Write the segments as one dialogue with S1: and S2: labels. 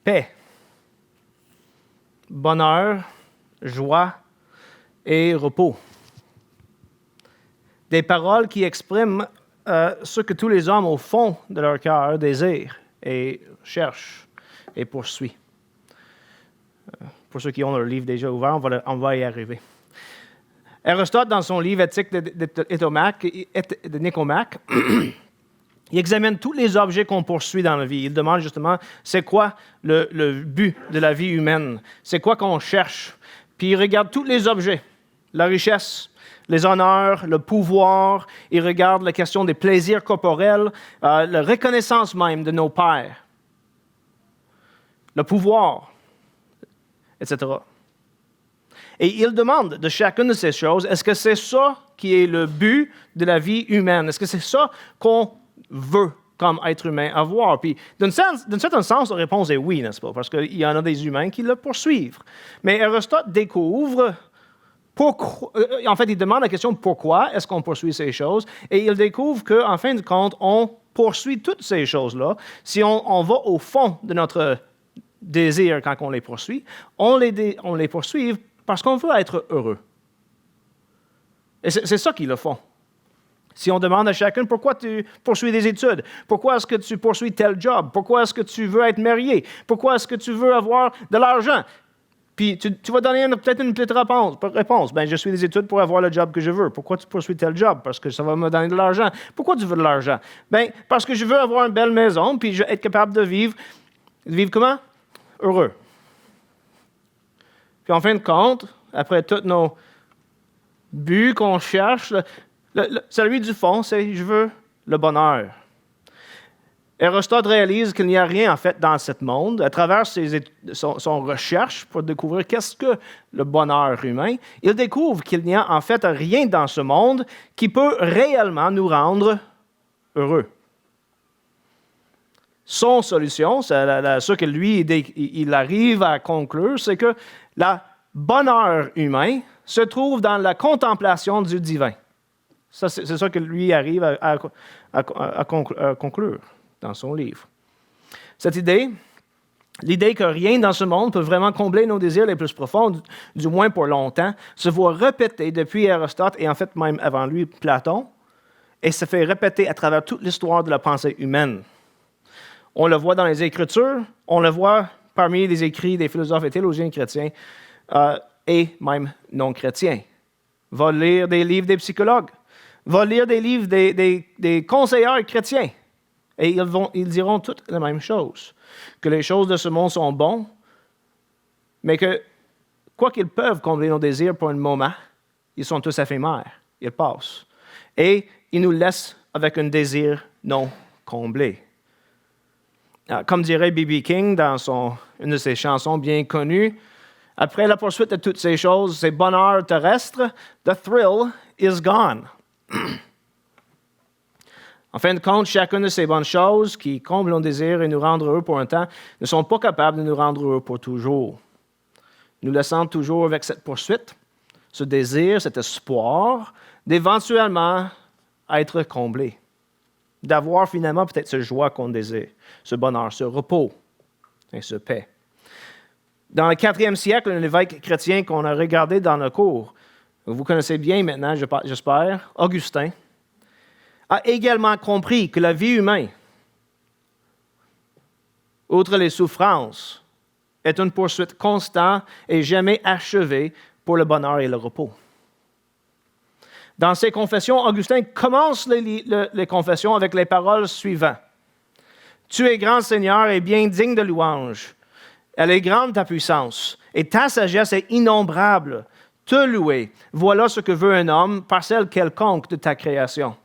S1: paix, bonheur, joie et repos. Des paroles qui expriment ce que tous les hommes au fond de leur cœur désirent et cherchent et poursuivent. Pour ceux qui ont leur livre déjà ouvert, on va y arriver. Aristote, dans son livre Éthique de Nicomaque, il examine tous les objets qu'on poursuit dans la vie. Il demande justement, c'est quoi le but de la vie humaine? C'est quoi qu'on cherche? Puis il regarde tous les objets, la richesse, les honneurs, le pouvoir. Il regarde la question des plaisirs corporels, la reconnaissance même de nos pères, le pouvoir, etc. Et il demande de chacune de ces choses, est-ce que c'est ça qui est le but de la vie humaine? Est-ce que c'est ça qu'on veut comme être humain avoir? Puis, d'un certain sens, la réponse est oui, n'est-ce pas? Parce qu'il y en a des humains qui le poursuivent. Mais Aristote découvre pourquoi, en fait, il demande la question pourquoi est-ce qu'on poursuit ces choses, et il découvre qu'en fin de compte, on poursuit toutes ces choses-là. Si on va au fond de notre désir quand on les poursuit, on les poursuit parce qu'on veut être heureux. Et c'est ça qu'ils le font. Si on demande à chacun pourquoi tu poursuis des études, pourquoi est-ce que tu poursuis tel job, pourquoi est-ce que tu veux être marié, pourquoi est-ce que tu veux avoir de l'argent, puis tu vas donner peut-être une petite réponse. Ben, je suis des études pour avoir le job que je veux. Pourquoi tu poursuis tel job? Parce que ça va me donner de l'argent. Pourquoi tu veux de l'argent? Ben, parce que je veux avoir une belle maison, puis je veux être capable de vivre. Vivre comment? Heureux. Puis en fin de compte, après tous nos buts qu'on cherche, celui du fond, c'est « je veux le bonheur ». Aristote réalise qu'il n'y a rien en fait dans ce monde. À travers son recherche pour découvrir qu'est-ce que le bonheur humain, il découvre qu'il n'y a en fait rien dans ce monde qui peut réellement nous rendre heureux. Son solution, ce que lui, il arrive à conclure, c'est que le bonheur humain se trouve dans la contemplation du divin. Ça, c'est ça que lui arrive à conclure dans son livre. Cette idée, l'idée que rien dans ce monde peut vraiment combler nos désirs les plus profonds, du moins pour longtemps, se voit répétée depuis Aristote et en fait même avant lui Platon, et se fait répéter à travers toute l'histoire de la pensée humaine. On le voit dans les Écritures, on le voit parmi les écrits des philosophes et théologiens chrétiens et même non chrétiens. Va lire des livres des psychologues, va lire des livres des conseillers chrétiens. Et ils diront toutes la même chose, que les choses de ce monde sont bonnes, mais que, quoi qu'ils peuvent combler nos désirs pour un moment, ils sont tous éphémères, ils passent. Et ils nous laissent avec un désir non comblé. Comme dirait B.B. King dans une de ses chansons bien connues, après la poursuite de toutes ces choses, ces bonheurs terrestres, the thrill is gone. En fin de compte, chacune de ces bonnes choses qui comblent nos désirs et nous rendent heureux pour un temps ne sont pas capables de nous rendre heureux pour toujours. Nous laissons toujours avec cette poursuite, ce désir, cet espoir d'éventuellement être comblé, d'avoir finalement peut-être cette joie qu'on désire, ce bonheur, ce repos et ce paix. Dans le 4e siècle, un évêque chrétien qu'on a regardé dans nos cours, vous connaissez bien maintenant, j'espère, Augustin, a également compris que la vie humaine, outre les souffrances, est une poursuite constante et jamais achevée pour le bonheur et le repos. Dans ses confessions, Augustin commence les confessions avec les paroles suivantes. « Tu es grand Seigneur et bien digne de louange. Elle est grande ta puissance, et ta sagesse est innombrable. Te louer, voilà ce que veut un homme, parcelle quelconque de ta création.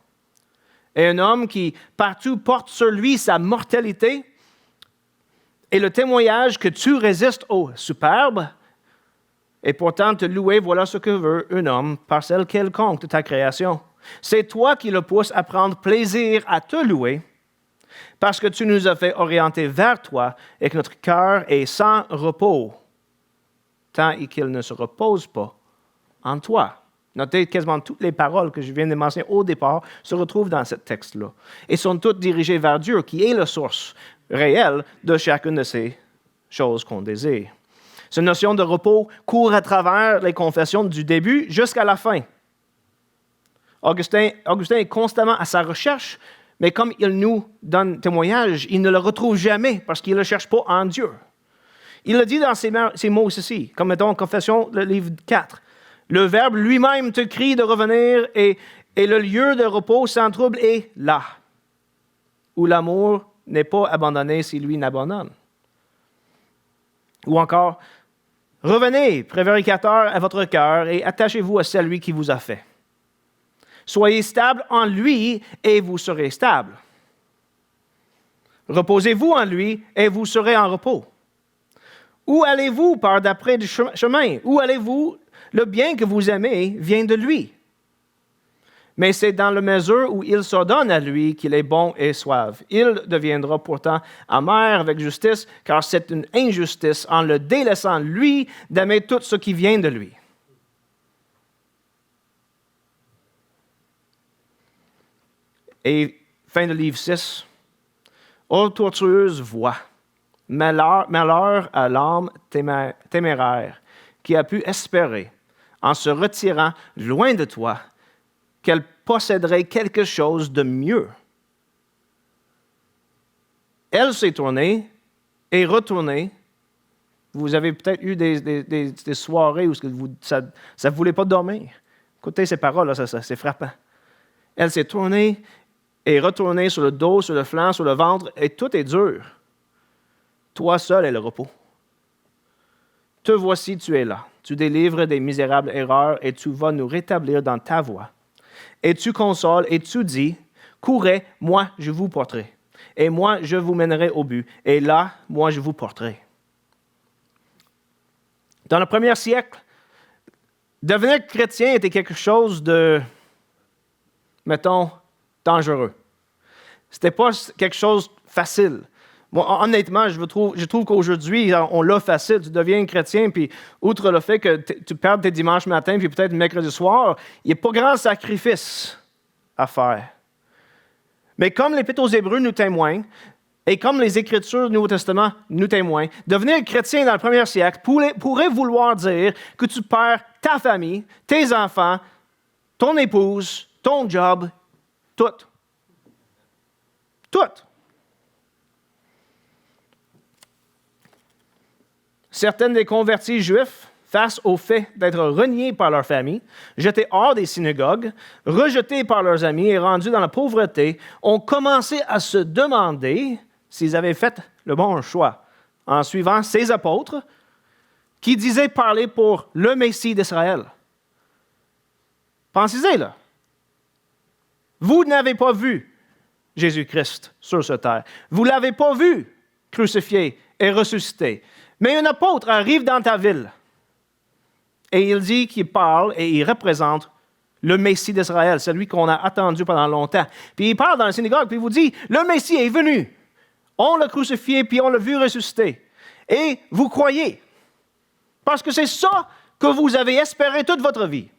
S1: Et un homme qui partout porte sur lui sa mortalité et le témoignage que tu résistes au superbe, et pourtant te louer, voilà ce que veut un homme, parcelle quelconque de ta création. C'est toi qui le pousses à prendre plaisir à te louer, parce que tu nous as fait orienter vers toi et que notre cœur est sans repos, tant qu'il ne se repose pas en toi. » Notez quasiment toutes les paroles que je viens de mentionner au départ se retrouvent dans ce texte-là et sont toutes dirigées vers Dieu, qui est la source réelle de chacune de ces chose qu'on désire. Cette notion de repos court à travers les confessions du début jusqu'à la fin. Augustin est constamment à sa recherche, mais comme il nous donne témoignage, il ne le retrouve jamais parce qu'il ne le cherche pas en Dieu. Il le dit dans ces mots ceci, comme mettons Confession, le livre 4. Le Verbe lui-même te crie de revenir et le lieu de repos sans trouble est là, où l'amour n'est pas abandonné si lui n'abandonne. Ou encore, revenez, prévaricateur, à votre cœur et attachez-vous à celui qui vous a fait. Soyez stable en lui et vous serez stable. Reposez-vous en lui et vous serez en repos. Où allez-vous par d'après du chemin? Où allez-vous? Le bien que vous aimez vient de lui. Mais c'est dans la mesure où il s'ordonne à lui qu'il est bon et suave. Il deviendra pourtant amer avec justice, car c'est une injustice en le délaissant, lui, d'aimer tout ce qui vient de lui. Et fin de livre 6. Ô tortueuse voix, malheur à l'âme téméraire, qui a pu espérer, en se retirant loin de toi, qu'elle posséderait quelque chose de mieux. Elle s'est tournée et retournée. Vous avez peut-être eu des soirées où ça ne voulait pas dormir. Écoutez ces paroles, là, c'est frappant. Elle s'est tournée et retournée sur le dos, sur le flanc, sur le ventre, et tout est dur. Toi seul est le repos. Te voici, tu es là. Tu délivres des misérables erreurs et tu vas nous rétablir dans ta voie. Et tu consoles et tu dis, courez, moi je vous porterai. Et moi je vous mènerai au but. Et là, moi je vous porterai. Dans le premier siècle, devenir chrétien était quelque chose de, mettons, dangereux. C'était pas quelque chose de facile. Moi, honnêtement, je trouve qu'aujourd'hui, on l'a facile. Tu deviens chrétien, puis outre le fait que tu perds tes dimanches matin, puis peut-être mercredi soir, il n'y a pas grand sacrifice à faire. Mais comme l'Épître aux Hébreux nous témoigne, et comme les Écritures du Nouveau Testament nous témoignent, devenir chrétien dans le premier siècle pourrait vouloir dire que tu perds ta famille, tes enfants, ton épouse, ton job, tout. Tout. Certaines des convertis juifs, face au fait d'être reniés par leur famille, jetés hors des synagogues, rejetés par leurs amis et rendus dans la pauvreté, ont commencé à se demander s'ils avaient fait le bon choix en suivant ces apôtres qui disaient parler pour le Messie d'Israël. Pensez-y, là. Vous n'avez pas vu Jésus-Christ sur cette terre. Vous ne l'avez pas vu crucifié et ressuscité. Mais un apôtre arrive dans ta ville et il dit qu'il parle et il représente le Messie d'Israël, celui qu'on a attendu pendant longtemps. Puis il parle dans la synagogue, puis il vous dit, le Messie est venu. On l'a crucifié, puis on l'a vu ressusciter. Et vous croyez. Parce que c'est ça que vous avez espéré toute votre vie.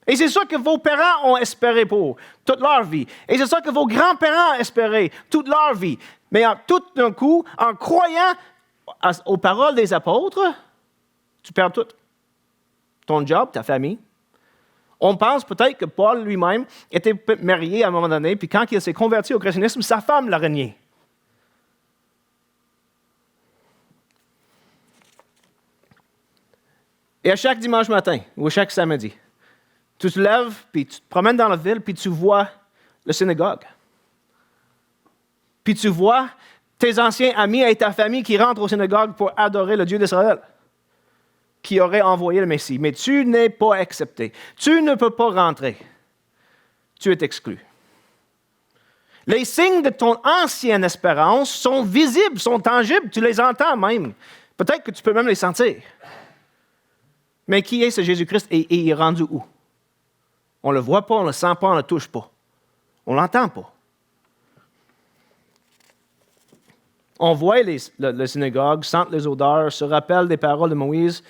S1: Et c'est ça que vos parents ont espéré pour toute leur vie. Et c'est ça que vos grands-parents ont espéré toute leur vie. Mais tout d'un coup, en croyant aux paroles des apôtres, tu perds tout. Ton job, ta famille. On pense peut-être que Paul lui-même était marié à un moment donné, puis quand il s'est converti au christianisme, sa femme l'a renié. Et à chaque dimanche matin, ou à chaque samedi, tu te lèves, puis tu te promènes dans la ville, puis tu vois le synagogue. Puis tu vois tes anciens amis et ta famille qui rentrent au synagogue pour adorer le Dieu d'Israël, qui aurait envoyé le Messie. Mais tu n'es pas accepté. Tu ne peux pas rentrer. Tu es exclu. Les signes de ton ancienne espérance sont visibles, sont tangibles, tu les entends même. Peut-être que tu peux même les sentir. Mais qui est ce Jésus-Christ et il est rendu où? On ne le voit pas, on ne le sent pas, on ne le touche pas. On ne l'entend pas. On voit le synagogue, sent les odeurs, se rappelle des paroles de Moïse.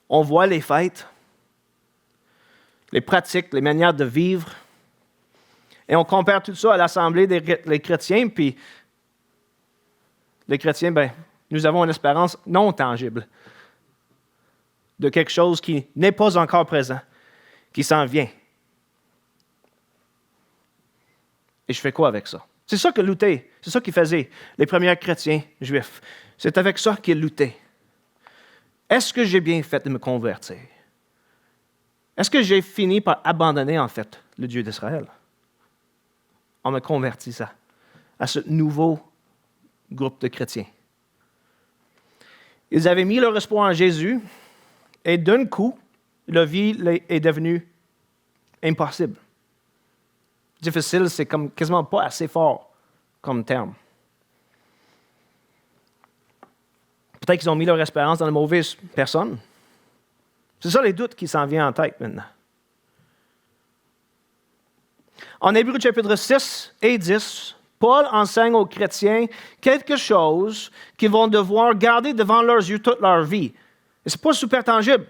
S1: On voit les fêtes, les pratiques, les manières de vivre. Et on compare tout ça à l'assemblée des chrétiens, puis les chrétiens, Nous avons une espérance non tangible de quelque chose qui n'est pas encore présent, qui s'en vient. Et je fais quoi avec ça? C'est ça que luttaient, c'est ça qu'ils faisaient les premiers chrétiens juifs. C'est avec ça qu'ils luttaient. Est-ce que j'ai bien fait de me convertir? Est-ce que j'ai fini par abandonner, en fait, le Dieu d'Israël en me convertissant à ce nouveau groupe de chrétiens? Ils avaient mis leur espoir en Jésus et d'un coup, leur vie est devenue impossible. Difficile, c'est comme quasiment pas assez fort comme terme. Peut-être qu'ils ont mis leur espérance dans de mauvaises personnes. C'est ça les doutes qui s'en viennent en tête maintenant. En Hébreux chapitre 6 et 10, Paul enseigne aux chrétiens quelque chose qu'ils vont devoir garder devant leurs yeux toute leur vie. Et ce n'est pas super tangible.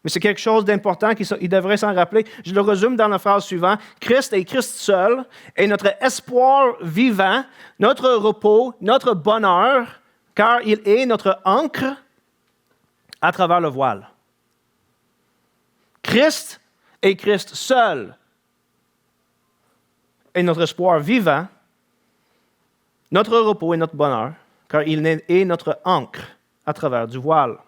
S1: Mais c'est quelque chose d'important qu'ils devraient s'en rappeler. Je le résume dans la phrase suivante. Christ et Christ seul est notre espoir vivant, notre repos, notre bonheur, car il est notre ancre à travers le voile. Christ et Christ seul est notre espoir vivant, notre repos et notre bonheur, car il est notre ancre à travers du voile.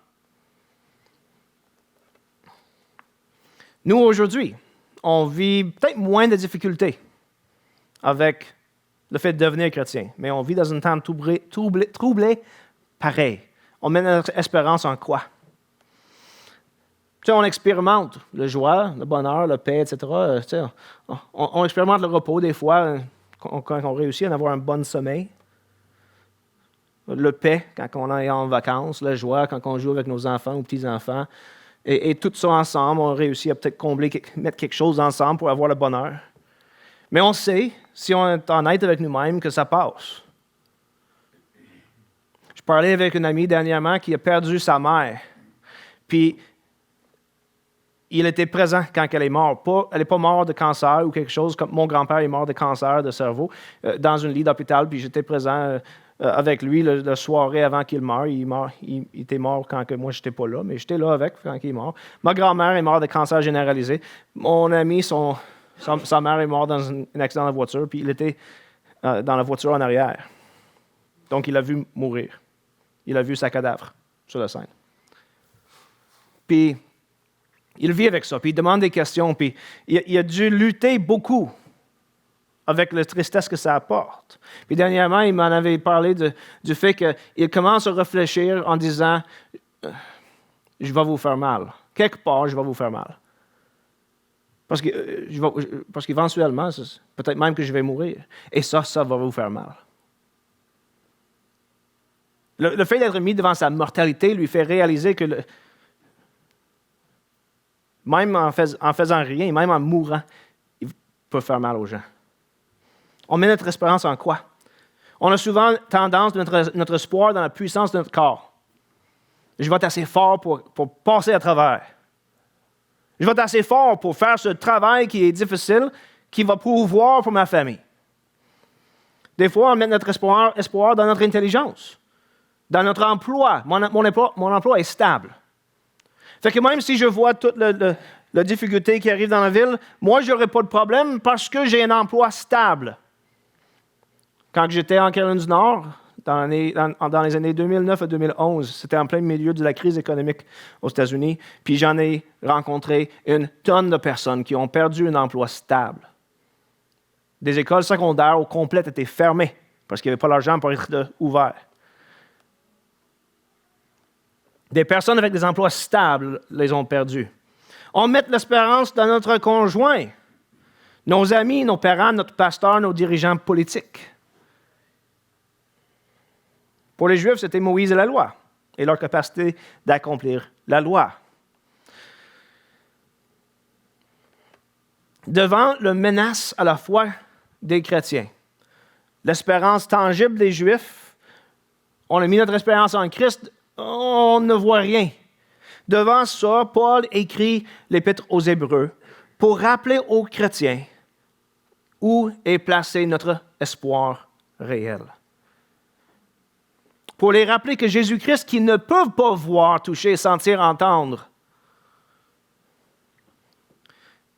S1: Nous, aujourd'hui, on vit peut-être moins de difficultés avec le fait de devenir chrétien, mais on vit dans un temps troublé pareil. On met notre espérance en quoi? Tu sais, on expérimente la joie, le bonheur, la paix, etc. Tu sais, on expérimente le repos des fois quand on réussit à avoir un bon sommeil. Le paix quand on est en vacances, la joie quand on joue avec nos enfants ou petits-enfants. Et tout ça ensemble, on réussit à peut-être mettre quelque chose ensemble pour avoir le bonheur. Mais on sait, si on est honnête avec nous-mêmes, que ça passe. Je parlais avec une amie dernièrement qui a perdu sa mère. Puis, il était présent quand elle est morte. Elle n'est pas morte de cancer ou quelque chose, comme mon grand-père est mort de cancer de cerveau dans une lit d'hôpital, puis j'étais présent avec lui la soirée avant qu'il meure. Il était mort quand moi, je n'étais pas là, mais j'étais là avec quand il est mort. Ma grand-mère est morte de cancer généralisé. Mon ami, sa mère est morte dans un accident de voiture, puis il était dans la voiture en arrière. Donc, il l'a vu mourir. Il a vu sa cadavre sur la scène. Puis, il vit avec ça, puis il demande des questions, puis il a dû lutter beaucoup avec la tristesse que ça apporte. Puis dernièrement, il m'en avait parlé du fait qu'il commence à réfléchir en disant « Je vais vous faire mal. Quelque part, je vais vous faire mal. Parce qu'éventuellement, peut-être même que je vais mourir. Et ça va vous faire mal. » Le fait d'être mis devant sa mortalité lui fait réaliser que même en faisant rien, même en mourant, il peut faire mal aux gens. On met notre espérance en quoi? On a souvent tendance de mettre notre espoir dans la puissance de notre corps. Je vais être assez fort pour passer à travers. Je vais être assez fort pour faire ce travail qui est difficile, qui va pourvoir pour ma famille. Des fois, on met notre espoir dans notre intelligence, dans notre emploi. Mon emploi est stable. Fait que même si je vois toute la difficulté qui arrive dans la ville, moi, je n'aurai pas de problème parce que j'ai un emploi stable. Quand j'étais en Caroline du Nord, dans les années 2009 à 2011, c'était en plein milieu de la crise économique aux États-Unis, puis j'en ai rencontré une tonne de personnes qui ont perdu un emploi stable. Des écoles secondaires au complet étaient fermées parce qu'il n'y avait pas l'argent pour être ouverts. Des personnes avec des emplois stables les ont perdus. On met l'espérance dans notre conjoint, nos amis, nos parents, notre pasteur, nos dirigeants politiques. Pour les Juifs, c'était Moïse et la loi, et leur capacité d'accomplir la loi. Devant la menace à la foi des chrétiens, l'espérance tangible des Juifs, on a mis notre espérance en Christ, on ne voit rien. Devant ça, Paul écrit l'Épître aux Hébreux pour rappeler aux chrétiens où est placé notre espoir réel. pour les rappeler que Jésus-Christ, qu'ils ne peuvent pas voir, toucher, sentir, entendre,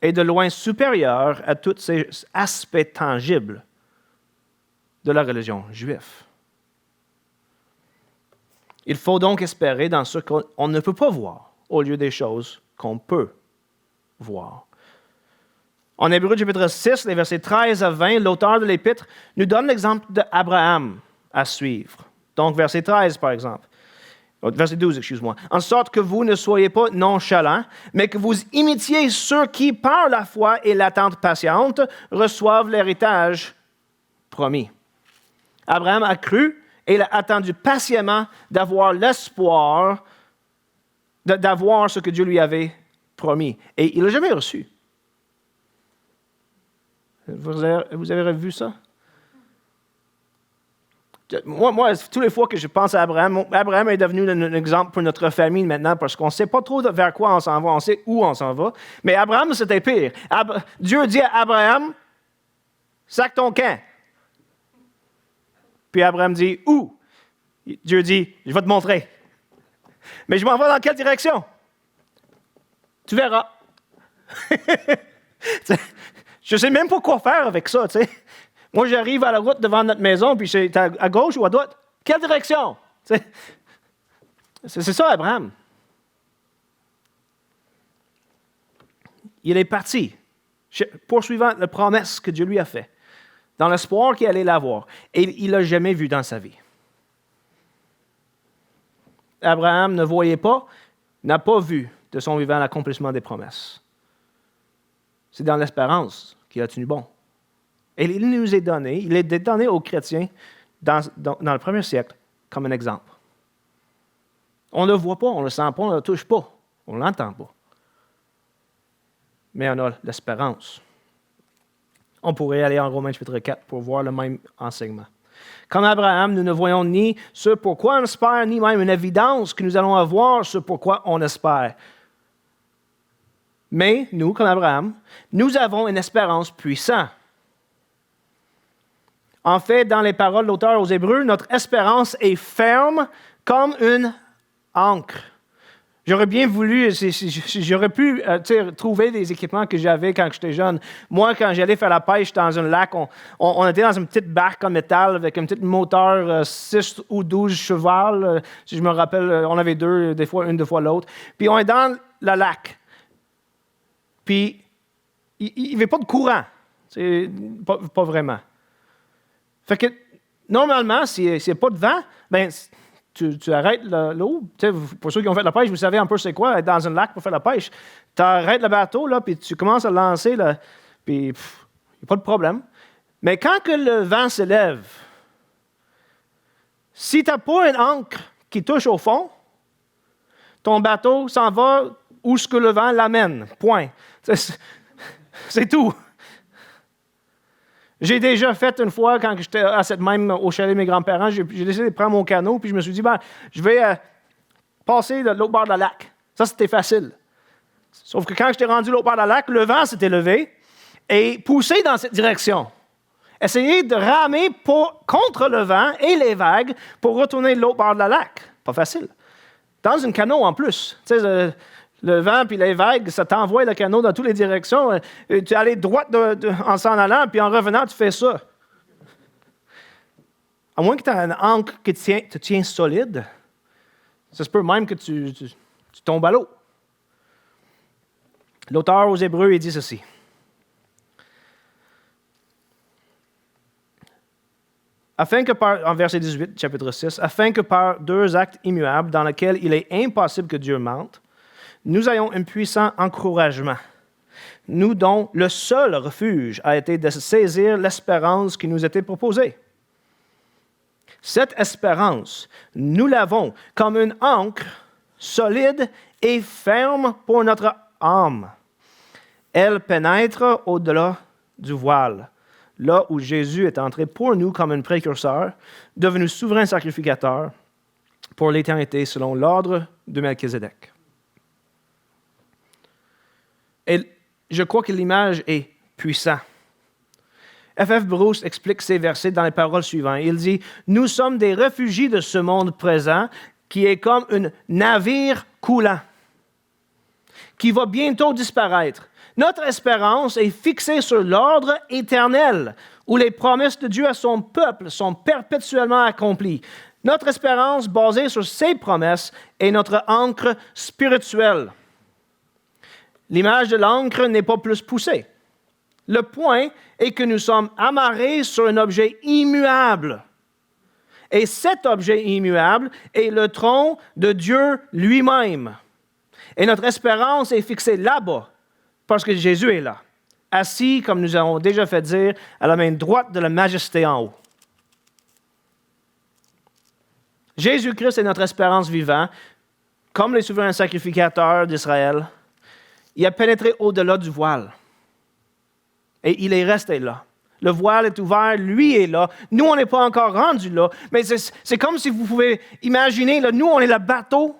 S1: est de loin supérieur à tous ces aspects tangibles de la religion juive. Il faut donc espérer dans ce qu'on ne peut pas voir, au lieu des choses qu'on peut voir. En Hébreux chapitre 6, les versets 13 à 20, l'auteur de l'Épître nous donne l'exemple d'Abraham à suivre. Donc, verset 13, par exemple. Verset 12, excuse-moi. En sorte que vous ne soyez pas nonchalants, mais que vous imitiez ceux qui, par la foi et l'attente patiente, reçoivent l'héritage promis. Abraham a cru et il a attendu patiemment d'avoir l'espoir d'avoir ce que Dieu lui avait promis. Et il ne l'a jamais reçu. Vous avez vu ça? Moi, toutes les fois que je pense à Abraham, Abraham est devenu un exemple pour notre famille maintenant parce qu'on ne sait pas trop vers quoi on s'en va, on sait où on s'en va. Mais Abraham, c'était pire. Dieu dit à Abraham, sac ton camp. Puis Abraham dit, où? Dieu dit, je vais te montrer. Mais je m'en vais dans quelle direction? Tu verras. Je ne sais même pas quoi faire avec ça, tu sais. Moi, j'arrive à la route devant notre maison, puis c'est à gauche ou à droite? Quelle direction? C'est ça, Abraham. Il est parti, poursuivant la promesse que Dieu lui a faite, dans l'espoir qu'il allait l'avoir. Et il ne l'a jamais vu dans sa vie. Abraham ne voyait pas, n'a pas vu de son vivant l'accomplissement des promesses. C'est dans l'espérance qu'il a tenu bon. Et il nous est donné, il est donné aux chrétiens dans le premier siècle comme un exemple. On ne le voit pas, on ne le sent pas, on ne le touche pas, on ne l'entend pas. Mais on a l'espérance. On pourrait aller en Romains chapitre 4 pour voir le même enseignement. Comme Abraham, nous ne voyons ni ce pourquoi on espère, ni même une évidence que nous allons avoir ce pourquoi on espère. Mais nous, comme Abraham, nous avons une espérance puissante. En fait, dans les paroles de l'auteur aux Hébreux, notre espérance est ferme comme une ancre. J'aurais bien voulu, j'aurais pu trouver des équipements que j'avais quand j'étais jeune. Moi, quand j'allais faire la pêche dans un lac, on était dans une petite barque en métal avec un petit moteur 6 ou 12 chevaux. Si je me rappelle, on avait deux, des fois une, des fois l'autre. Puis on est dans le lac. Puis il n'y avait pas de courant. Pas vraiment. Fait que, normalement, s'il n'y a pas de vent, ben, tu arrêtes l'eau. Pour ceux qui ont fait la pêche, vous savez un peu c'est quoi, être dans un lac pour faire la pêche. Tu arrêtes le bateau, là, puis tu commences à lancer, là, puis il n'y a pas de problème. Mais quand que le vent s'élève, si tu n'as pas une ancre qui touche au fond, ton bateau s'en va où ce que le vent l'amène. Point. C'est tout. J'ai déjà fait une fois, quand j'étais au chalet de mes grands-parents, j'ai décidé de prendre mon canot, puis je me suis dit, je vais passer de l'autre bord de la lac. Ça, c'était facile. Sauf que quand j'étais rendu de l'autre bord de la lac, le vent s'était levé et poussé dans cette direction. Essayer de ramer contre le vent et les vagues pour retourner de l'autre bord de la lac. Pas facile. Dans un canot en plus. Tu sais, le vent puis les vagues, ça t'envoie le canot dans toutes les directions. Tu allais droit en s'en allant, puis en revenant, tu fais ça. À moins que tu aies un ancre qui te tient solide, ça se peut même que tu tombes à l'eau. L'auteur aux Hébreux, il dit ceci. En verset 18, chapitre 6, afin que par deux actes immuables dans lesquels il est impossible que Dieu mente, nous ayons un puissant encouragement, nous dont le seul refuge a été de saisir l'espérance qui nous était proposée. Cette espérance, nous l'avons comme une ancre solide et ferme pour notre âme. Elle pénètre au-delà du voile, là où Jésus est entré pour nous comme un précurseur, devenu souverain sacrificateur pour l'éternité selon l'ordre de Melchizedek. Et je crois que l'image est puissante. F.F. Bruce explique ces versets dans les paroles suivantes. Il dit, « Nous sommes des réfugiés de ce monde présent qui est comme un navire coulant, qui va bientôt disparaître. Notre espérance est fixée sur l'ordre éternel, où les promesses de Dieu à son peuple sont perpétuellement accomplies. Notre espérance basée sur ces promesses est notre ancre spirituelle. » L'image de l'ancre n'est pas plus poussée. Le point est que nous sommes amarrés sur un objet immuable. Et cet objet immuable est le trône de Dieu lui-même. Et notre espérance est fixée là-bas, parce que Jésus est là, assis, comme nous avons déjà fait dire, à la main droite de la majesté en haut. Jésus-Christ est notre espérance vivante, comme les souverains sacrificateurs d'Israël. Il a pénétré au-delà du voile. Et il est resté là. Le voile est ouvert, lui est là. Nous, on n'est pas encore rendus là. Mais c'est comme si vous pouvez imaginer, là, nous, on est le bateau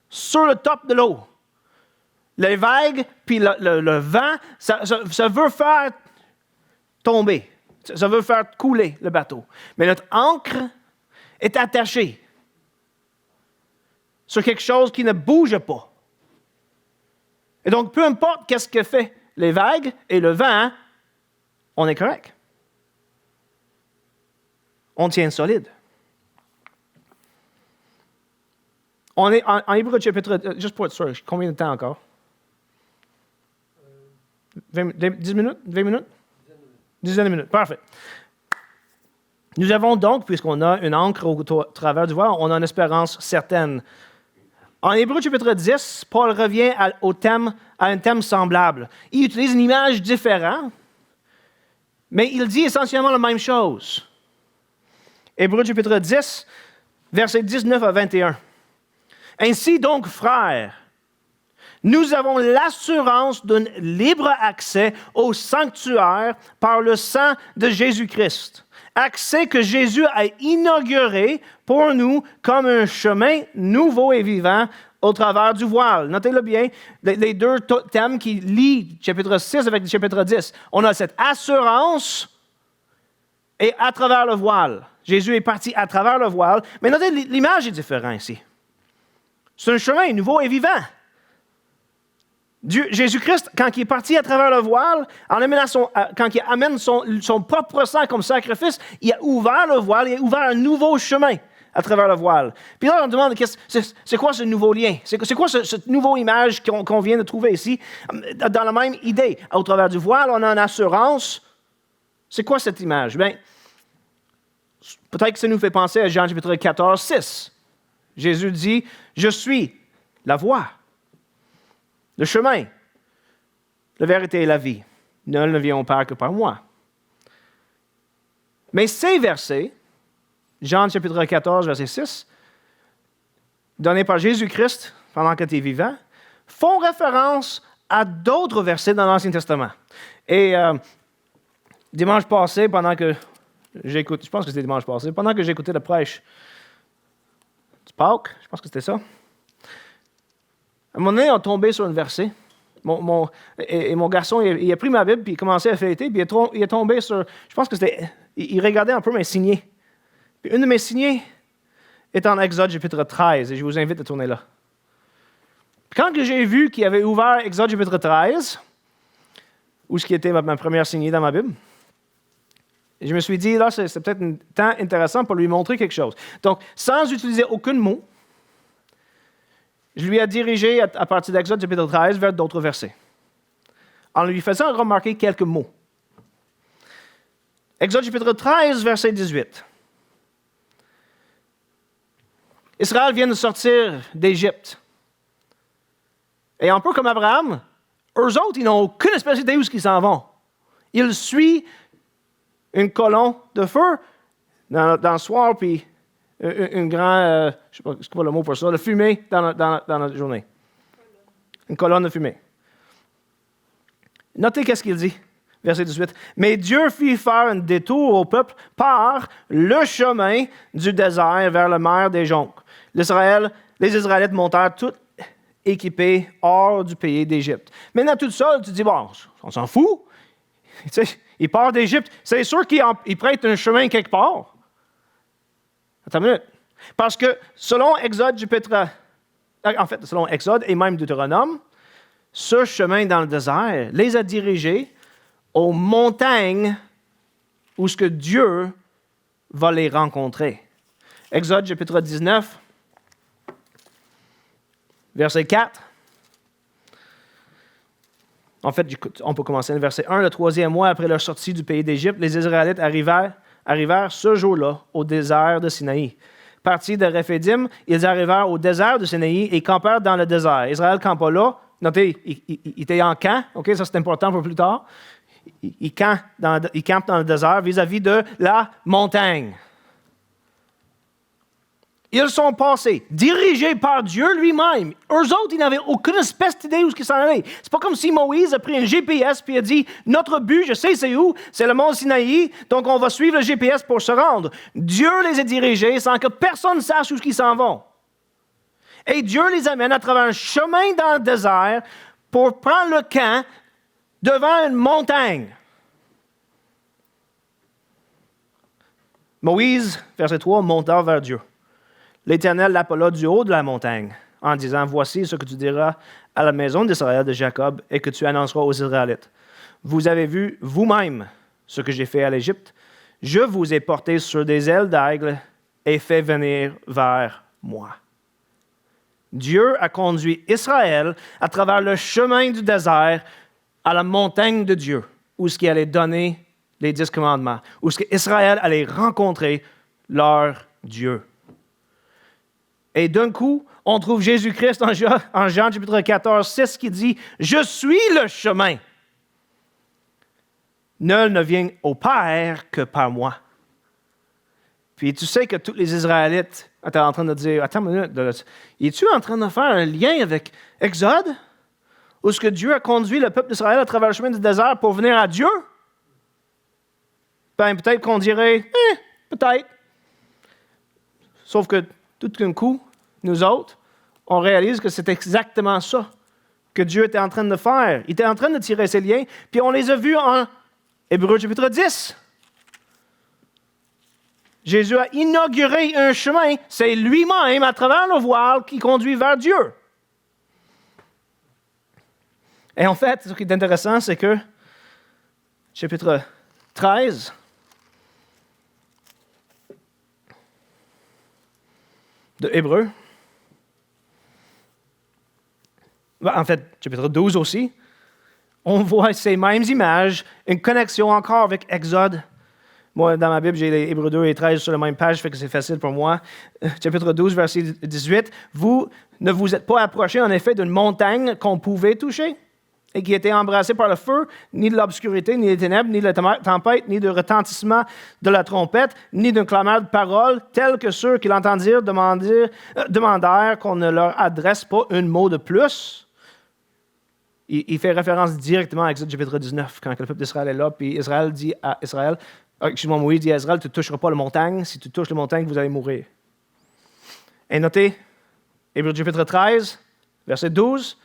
S1: sur le top de l'eau. Les vagues, puis le vent, ça veut faire tomber. Ça veut faire couler le bateau. Mais notre ancre est attachée sur quelque chose qui ne bouge pas. Et donc, peu importe qu'est-ce que fait les vagues et le vent, on est correct. On tient solide. On est en Hébreux chapitre, juste pour être sûr, combien de temps encore? 10 minutes? 20 minutes? 10 minutes, parfait. Nous avons donc, puisqu'on a une ancre au travers du voile, on a une espérance certaine. En Hébreux chapitre 10, Paul revient à un thème semblable. Il utilise une image différente, mais il dit essentiellement la même chose. Hébreux chapitre 10, versets 19 à 21. « Ainsi donc, frères, nous avons l'assurance d'un libre accès au sanctuaire par le sang de Jésus-Christ. Accès que Jésus a inauguré pour nous comme un chemin nouveau et vivant au travers du voile. » Notez-le bien, les deux thèmes qui lient chapitre 6 avec le chapitre 10. On a cette assurance et à travers le voile. Jésus est parti à travers le voile. Mais notez, l'image est différente ici. C'est un chemin nouveau et vivant. Jésus-Christ, quand il est parti à travers le voile, quand il amène son propre sang comme sacrifice, il a ouvert le voile, il a ouvert un nouveau chemin à travers le voile. Puis là, on demande, c'est quoi ce nouveau lien? C'est quoi cette nouvelle image qu'on vient de trouver ici? Dans la même idée, au travers du voile, on a une assurance. C'est quoi cette image? Bien, peut-être que ça nous fait penser à Jean chapitre 14, 6. Jésus dit, « Je suis la voie, le chemin, la vérité et la vie. Nul ne vient au Père que par moi. » Mais ces versets, Jean chapitre 14, verset 6, donnés par Jésus-Christ pendant qu'il était vivant, font référence à d'autres versets dans l'Ancien Testament. Et dimanche passé, pendant que j'écoutais la prêche du Pâques, je pense que c'était ça, à un moment donné, on est tombé sur un verset. Mon garçon, il a pris ma Bible, puis il a commencé à feuilleter, puis il est tombé sur, je pense que c'était, il regardait un peu mes signets. Puis une de mes signets est en Exode chapitre 13, et je vous invite à tourner là. Quand j'ai vu qu'il avait ouvert Exode chapitre 13, où ce qui était ma première signée dans ma Bible, je me suis dit, là, c'est peut-être un temps intéressant pour lui montrer quelque chose. Donc, sans utiliser aucun mot, je lui ai dirigé à partir d'Exode chapitre 13 vers d'autres versets, en lui faisant remarquer quelques mots. Exode chapitre 13, verset 18. Israël vient de sortir d'Égypte. Et un peu comme Abraham, eux autres, ils n'ont aucune espèce d'idée où ils s'en vont. Ils suivent une colonne de feu dans le soir, puis une grande, je ne sais pas c'est quoi le mot pour ça, de fumée dans la journée. Une colonne de fumée. Notez qu'est-ce qu'il dit, verset 18. « Mais Dieu fit faire un détour au peuple par le chemin du désert vers la mer des Jonques. Les Israélites montèrent tout équipés hors du pays d'Égypte. » Maintenant, tout seul, tu dis, bon, on s'en fout. Tu sais, il part d'Égypte. C'est sûr qu'il prête un chemin quelque part. Attends une minute. Parce que selon Exode, selon Exode et même Deutéronome, ce chemin dans le désert les a dirigés aux montagnes où ce que Dieu va les rencontrer. Exode chapitre 19, verset 4. En fait, on peut commencer le verset 1. Le 3e mois après leur sortie du pays d'Égypte, les Israélites arrivèrent ce jour-là au désert de Sinaï. Partis de Réphidim, ils arrivèrent au désert de Sinaï et campèrent dans le désert. Israël ne campa là. Notez, il était en camp. OK, ça c'est important pour plus tard. Il campe dans le désert vis-à-vis de la montagne. Ils sont passés, dirigés par Dieu lui-même. Eux autres, ils n'avaient aucune espèce d'idée où ils s'en allaient. C'est pas comme si Moïse a pris un GPS et a dit « Notre but, je sais c'est où, c'est le mont Sinaï, donc on va suivre le GPS pour se rendre. » Dieu les a dirigés sans que personne ne sache où ils s'en vont. Et Dieu les amène à travers un chemin dans le désert pour prendre le camp devant une montagne. Moïse, verset 3, monta vers Dieu. L'Éternel l'appela du haut de la montagne, en disant, « Voici ce que tu diras à la maison d'Israël de Jacob et que tu annonceras aux Israélites. Vous avez vu vous-même ce que j'ai fait à l'Égypte. Je vous ai porté sur des ailes d'aigle et fait venir vers moi. » Dieu a conduit Israël à travers le chemin du désert à la montagne de Dieu, où ce qui allait donner les 10 commandements, où ce qu'Israël allait rencontrer leur Dieu. Et d'un coup, on trouve Jésus-Christ en Jean chapitre 14, 6 qui dit « Je suis le chemin. Nul ne vient au Père que par moi. » Puis tu sais que tous les Israélites étaient en train de dire « Attends une minute, es-tu en train de faire un lien avec Exode? Où est-ce que Dieu a conduit le peuple d'Israël à travers le chemin du désert pour venir à Dieu? » Ben, peut-être qu'on dirait « Peut-être. » Sauf que tout d'un coup, nous autres, on réalise que c'est exactement ça que Dieu était en train de faire. Il était en train de tirer ces liens, puis on les a vus en Hébreux chapitre 10. Jésus a inauguré un chemin, c'est lui-même, à travers le voile, qui conduit vers Dieu. Et en fait, ce qui est intéressant, c'est que, chapitre 13, de Hébreux, en fait, chapitre 12 aussi, on voit ces mêmes images, une connexion encore avec Exode. Moi, dans ma Bible, j'ai les Hébreux 2 et 13 sur la même page, fait que c'est facile pour moi. Chapitre 12, verset 18. « Vous ne vous êtes pas approchés, en effet, d'une montagne qu'on pouvait toucher et qui était embrassée par le feu, ni de l'obscurité, ni des ténèbres, ni de la tempête, ni de retentissement de la trompette, ni d'un clameur de parole, tel que ceux qui l'entendirent demandèrent qu'on ne leur adresse pas un mot de plus. » Il fait référence directement à Exode chapitre 19, quand le peuple d'Israël est là, puis Israël dit à Israël, Moïse dit à Israël, tu ne toucheras pas la montagne, si tu touches la montagne, vous allez mourir. Et notez, Hébreux chapitre 13, verset 12,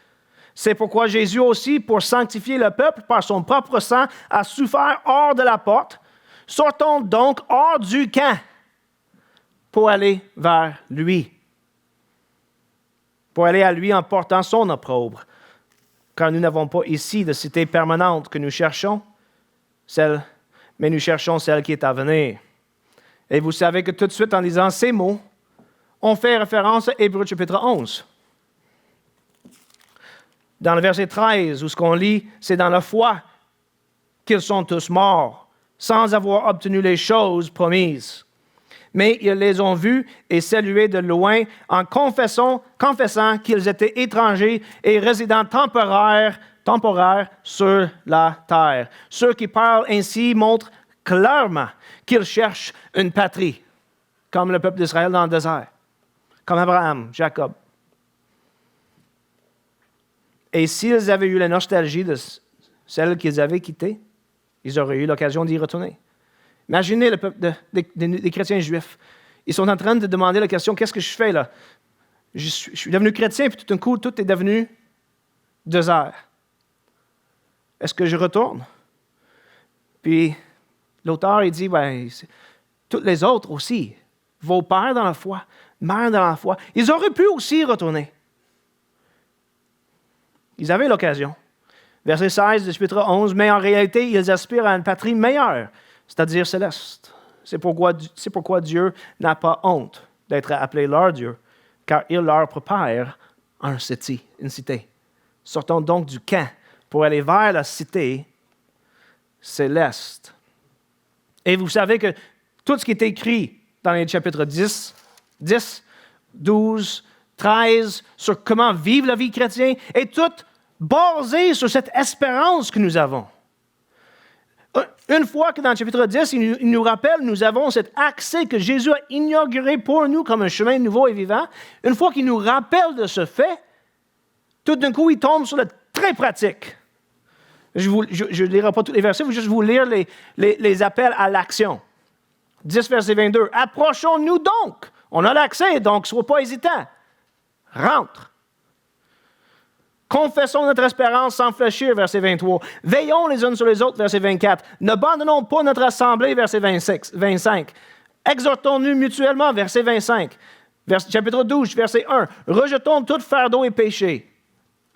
S1: c'est pourquoi Jésus aussi, pour sanctifier le peuple par son propre sang, a souffert hors de la porte. Sortons donc hors du camp pour aller vers lui. Pour aller à lui en portant son opprobre. Car nous n'avons pas ici de cité permanente que nous cherchons, mais nous cherchons celle qui est à venir. Et vous savez que tout de suite, en lisant ces mots, on fait référence à Hébreux chapitre 11. Dans le verset 13, où ce qu'on lit, c'est dans la foi qu'ils sont tous morts, sans avoir obtenu les choses promises. Mais ils les ont vus et salués de loin en confessant qu'ils étaient étrangers et résidents temporaires sur la terre. Ceux qui parlent ainsi montrent clairement qu'ils cherchent une patrie, comme le peuple d'Israël dans le désert, comme Abraham, Jacob. Et s'ils avaient eu la nostalgie de celle qu'ils avaient quittée, ils auraient eu l'occasion d'y retourner. Imaginez le peuple des chrétiens juifs. Ils sont en train de demander la question, qu'est-ce que je fais là? Je suis devenu chrétien, puis tout d'un coup, tout est devenu désert. Est-ce que je retourne? Puis l'auteur, il dit, toutes les autres aussi, vos pères dans la foi, mères dans la foi, ils auraient pu aussi retourner. Ils avaient l'occasion. Verset 16 du chapitre 11, mais en réalité, ils aspirent à une patrie meilleure, c'est-à-dire céleste. C'est pourquoi Dieu n'a pas honte d'être appelé leur Dieu, car il leur prépare une cité. Sortons donc du camp pour aller vers la cité céleste. Et vous savez que tout ce qui est écrit dans les chapitres 10, 12, 13, sur comment vivre la vie chrétienne, est tout basé sur cette espérance que nous avons. Une fois que dans le chapitre 10, il nous rappelle, nous avons cet accès que Jésus a inauguré pour nous comme un chemin nouveau et vivant. Une fois qu'il nous rappelle de ce fait, tout d'un coup, il tombe sur le très pratique. Je ne lirai pas tous les versets, je vais juste vous lire les appels à l'action. 10, verset 22. « Approchons-nous donc. On a l'accès, donc sois pas hésitant. Rentre. Confessons notre espérance sans fléchir, verset 23. Veillons les uns sur les autres, verset 24. N'abandonnons pas notre assemblée, verset 25. Exhortons-nous mutuellement, verset 25. Chapitre 12, verset 1. Rejetons tout fardeau et péché.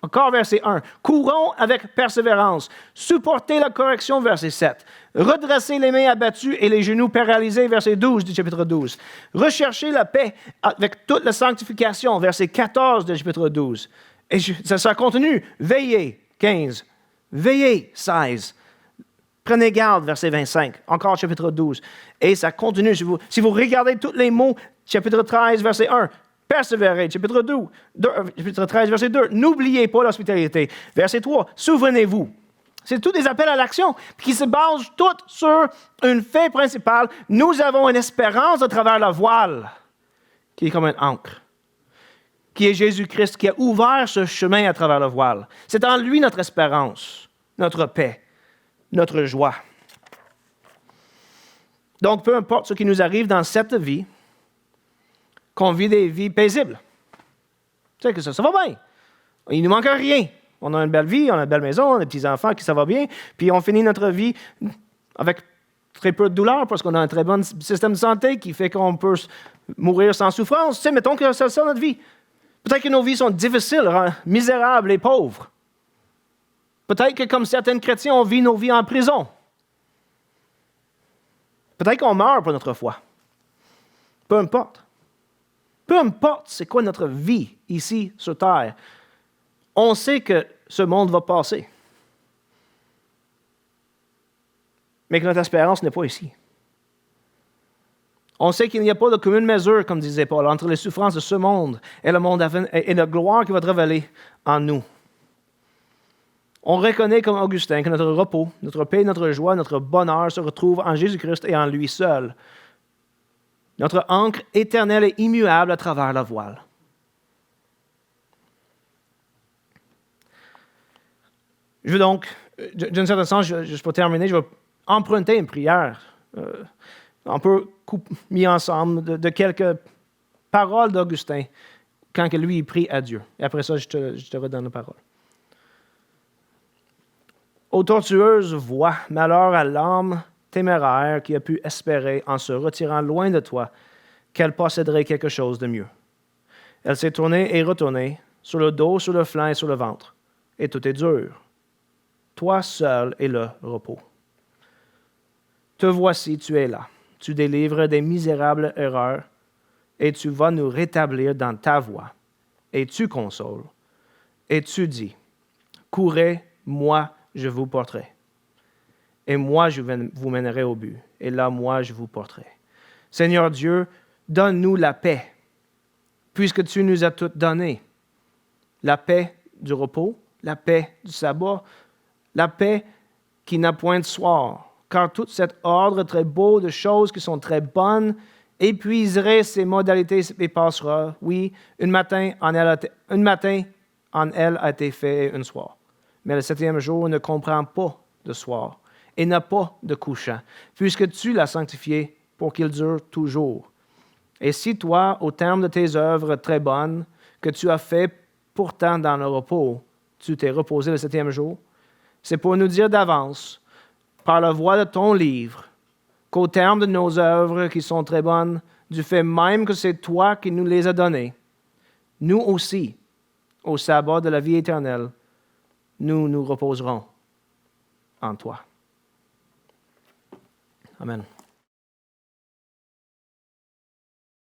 S1: Encore verset 1. Courons avec persévérance. Supportez la correction, verset 7. Redressez les mains abattues et les genoux paralysés, verset 12 du chapitre 12. Recherchez la paix avec toute la sanctification, verset 14 du chapitre 12. Et ça continue. Veillez, 15. Veillez, 16. Prenez garde, verset 25. Encore chapitre 12. Et ça continue. Si vous regardez tous les mots, chapitre 13, verset 1. Persévérez, chapitre 13, verset 2. N'oubliez pas l'hospitalité. Verset 3. Souvenez-vous. C'est tous des appels à l'action qui se basent tous sur un fait principal. Nous avons une espérance à travers la voile qui est comme une ancre, qui est Jésus-Christ, qui a ouvert ce chemin à travers le voile. C'est en lui notre espérance, notre paix, notre joie. Donc, peu importe ce qui nous arrive dans cette vie, qu'on vit des vies paisibles. Tu sais que ça va bien. Il ne nous manque rien. On a une belle vie, on a une belle maison, on a des petits-enfants qui ça va bien, puis on finit notre vie avec très peu de douleur parce qu'on a un très bon système de santé qui fait qu'on peut mourir sans souffrance. Tu sais, mettons que c'est ça notre vie. Peut-être que nos vies sont difficiles, misérables et pauvres. Peut-être que comme certains chrétiens, on vit nos vies en prison. Peut-être qu'on meurt pour notre foi. Peu importe. Peu importe c'est quoi notre vie ici sur terre, on sait que ce monde va passer. Mais que notre espérance n'est pas ici. On sait qu'il n'y a pas de commune mesure, comme disait Paul, entre les souffrances de ce monde et le monde et la gloire qui va être révélée en nous. On reconnaît comme Augustin que notre repos, notre paix, notre joie, notre bonheur se retrouvent en Jésus-Christ et en lui seul. Notre ancre éternelle et immuable à travers la voile. Je veux donc, d'une certaine sens, juste pour terminer, je vais emprunter une prière, un peu mis ensemble de quelques paroles d'Augustin quand lui il prie à Dieu. Et après ça, je te redonne la parole. Ô tortueuse voix, malheur à l'âme téméraire qui a pu espérer, en se retirant loin de toi, qu'elle posséderait quelque chose de mieux. Elle s'est tournée et retournée, sur le dos, sur le flanc et sur le ventre. Et tout est dur. Toi seul est le repos. Te voici, tu es là. Tu délivres des misérables erreurs, et tu vas nous rétablir dans ta voie. Et tu consoles. Et tu dis, courez, moi, je vous porterai. Et moi, je vous mènerai au but. Et là, moi, je vous porterai. Seigneur Dieu, donne-nous la paix, puisque tu nous as tout donné. La paix du repos, la paix du sabbat, la paix qui n'a point de soir. Car tout cet ordre très beau de choses qui sont très bonnes épuiserait ses modalités et passera. Oui, un matin en elle a été fait un soir. Mais le 7e jour ne comprend pas de soir et n'a pas de couchant, puisque tu l'as sanctifié pour qu'il dure toujours. Et si toi, au terme de tes œuvres très bonnes, que tu as fait pourtant dans le repos, tu t'es reposé le 7e jour, c'est pour nous dire d'avance, par la voix de ton livre, qu'au terme de nos œuvres qui sont très bonnes, du fait même que c'est toi qui nous les as données, nous aussi, au sabbat de la vie éternelle, nous nous reposerons en toi. Amen.